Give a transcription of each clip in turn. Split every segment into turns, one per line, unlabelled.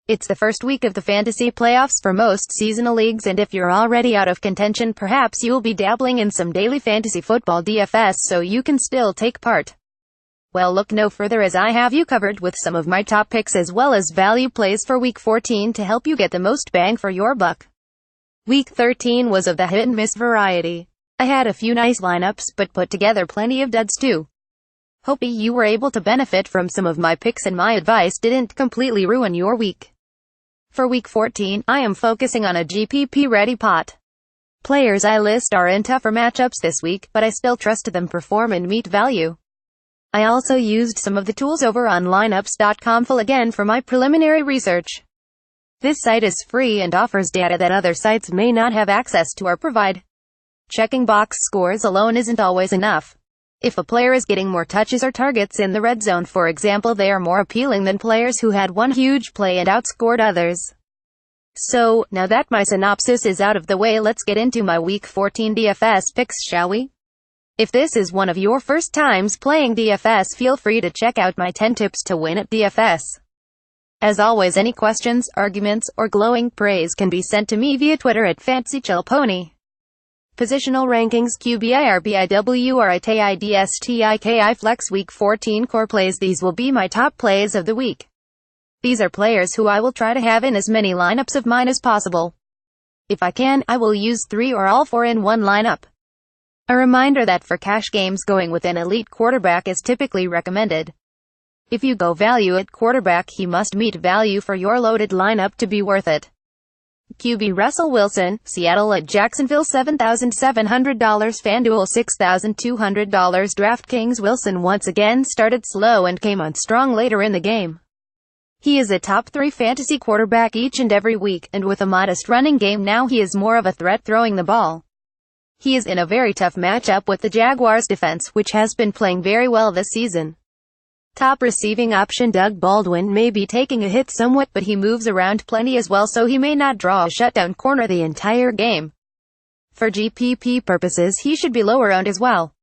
It's the first week of the fantasy playoffs for most seasonal leagues, and if you're already out of contention, perhaps you'll be dabbling in some daily fantasy football DFS so you can still take part. Well, look no further, as I have you covered with some of my top picks as well as value plays for week 14 to help you get the most bang for your buck. Week 13 was of the hit and miss variety. I had a few nice lineups, but put together plenty of duds too. Hopey you were able to benefit from some of my picks and my advice didn't completely ruin your week. For week 14, I am focusing on a GPP-ready pot. Players I list are in tougher matchups this week, but I still trust them perform and meet value. I also used some of the tools over on lineups.com full again for my preliminary research. This site is free and offers data that other sites may not have access to or provide. Checking box scores alone isn't always enough. If a player is getting more touches or targets in the red zone, for example, they are more appealing than players who had one huge play and outscored others. So, now that my synopsis is out of the way, let's get into my Week 14 DFS picks, shall we? If this is one of your first times playing DFS, feel free to check out my 10 tips to win at DFS. As always, any questions, arguments, or glowing praise can be sent to me via Twitter at FancyChillPony. Positional rankings: QBIRBIWRITIDSTIKI Flex Week 14 Core Plays. These will be my top plays of the week. These are players who I will try to have in as many lineups of mine as possible. If I can, I will use 3 or all 4 in one lineup. A reminder that for cash games, going with an elite quarterback is typically recommended. If you go value at quarterback, he must meet value for your loaded lineup to be worth it. QB Russell Wilson, Seattle at Jacksonville $7,700, FanDuel $6,200, Draftkings. Wilson once again started slow and came on strong later in the game. He is a top 3 fantasy quarterback each and every week, and with a modest running game now he is more of a threat throwing the ball. He is in a very tough matchup with the Jaguars defense, which has been playing very well this season. Top receiving option Doug Baldwin may be taking a hit somewhat, but he moves around plenty as well, so he may not draw a shutdown corner the entire game. For GPP purposes, he should be lower owned as well.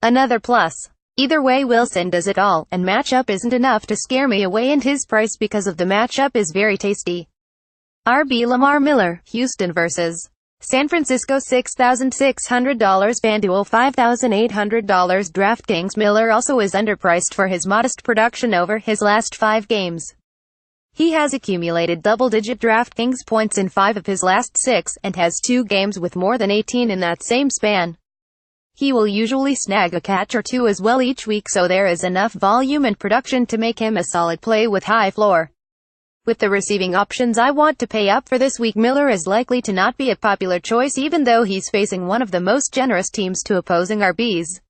Another plus. Either way, Wilson does it all, and matchup isn't enough to scare me away, and his price because of the matchup is very tasty. RB Lamar Miller, Houston vs. San Francisco $6,600, FanDuel $5,800, Draftkings. Miller also is underpriced for his modest production over his last 5 games. He has accumulated double-digit Draftkings points in 5 of his last 6, and has 2 games with more than 18 in that same span. He will usually snag a catch or 2 as well each week, so there is enough volume and production to make him a solid play with high floor. With the receiving options I want to pay up for this week, Miller is likely to not be a popular choice, even though he's facing one of the most generous teams to opposing RBs.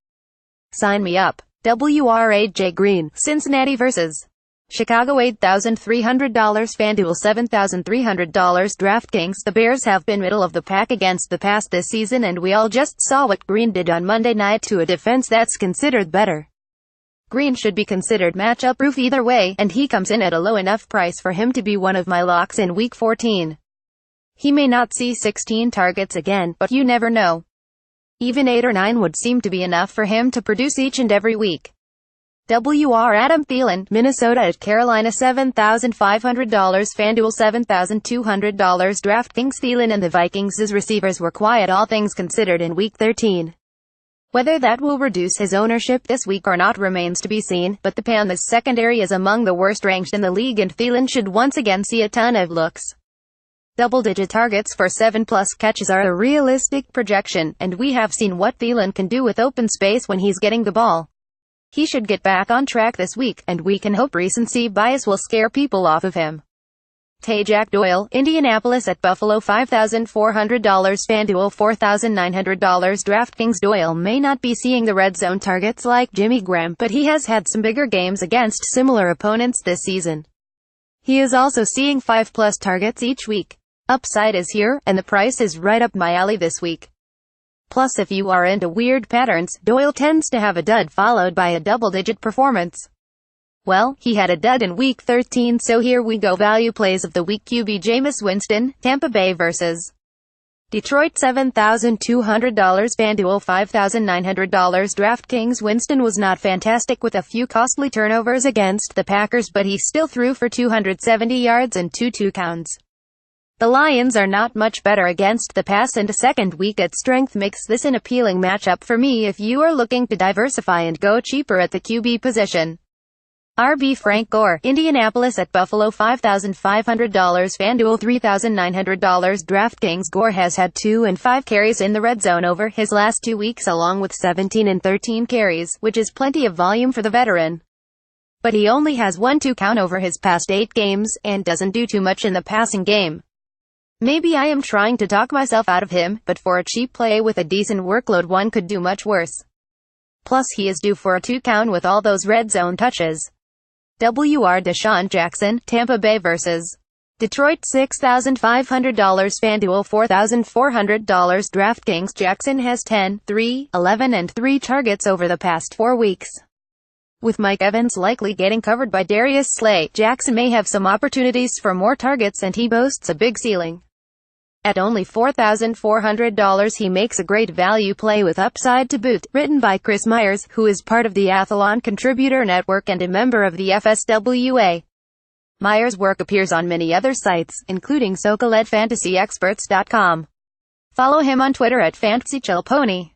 Sign me up. WRAJ Green, Cincinnati vs. Chicago $8,300, FanDuel $7,300, Draftkings. The Bears have been middle of the pack against the pass this season, and we all just saw what Green did on Monday night to a defense that's considered better. Green should be considered matchup-proof either way, and he comes in at a low enough price for him to be one of my locks in Week 14. He may not see 16 targets again, but you never know. Even 8 or 9 would seem to be enough for him to produce each and every week. WR Adam Thielen, Minnesota at Carolina $7,500, FanDuel $7,200, Draftkings. Thielen and the Vikings' receivers were quiet, all things considered, in Week 13. Whether that will reduce his ownership this week or not remains to be seen, but the Panthers' secondary is among the worst ranked in the league, and Thielen should once again see a ton of looks. Double-digit targets for 7+ catches are a realistic projection, and we have seen what Thielen can do with open space when he's getting the ball. He should get back on track this week, and we can hope recency bias will scare people off of him. Jack Doyle, Indianapolis at Buffalo $5,400, FanDuel $4,900, Draftkings. Doyle may not be seeing the red zone targets like Jimmy Graham, but he has had some bigger games against similar opponents this season. He is also seeing 5+ targets each week. Upside is here, and the price is right up my alley this week. Plus, if you are into weird patterns, Doyle tends to have a dud followed by a double-digit performance. Well, he had a dud in Week 13, so here we go. Value plays of the week: QB Jameis Winston, Tampa Bay vs. Detroit $7,200, FanDuel $5,900, Draftkings. Winston was not fantastic with a few costly turnovers against the Packers, but he still threw for 270 yards and 2 touchdowns. The Lions are not much better against the pass, and a second week at strength makes this an appealing matchup for me if you are looking to diversify and go cheaper at the QB position. RB Frank Gore, Indianapolis at Buffalo $5,500, FanDuel $3,900, Draftkings. Gore has had 2 and 5 carries in the red zone over his last 2 weeks, along with 17 and 13 carries, which is plenty of volume for the veteran. But he only has 1 touchdown over his past 8 games, and doesn't do too much in the passing game. Maybe I am trying to talk myself out of him, but for a cheap play with a decent workload, one could do much worse. Plus he is due for a touchdown with all those red zone touches. WR Deshaun Jackson, Tampa Bay vs. Detroit $6,500, FanDuel $4,400, Draftkings. Jackson has 10, 3, 11 and 3 targets over the past 4 weeks. With Mike Evans likely getting covered by Darius Slay, Jackson may have some opportunities for more targets, and he boasts a big ceiling. At only $4,400, he makes a great value play with upside to boot. Written by Chris Myers, who is part of the Athlon Contributor Network and a member of the FSWA. Myers' work appears on many other sites, including SoCal at FantasyExperts.com. Follow him on Twitter at FantasyChillPony.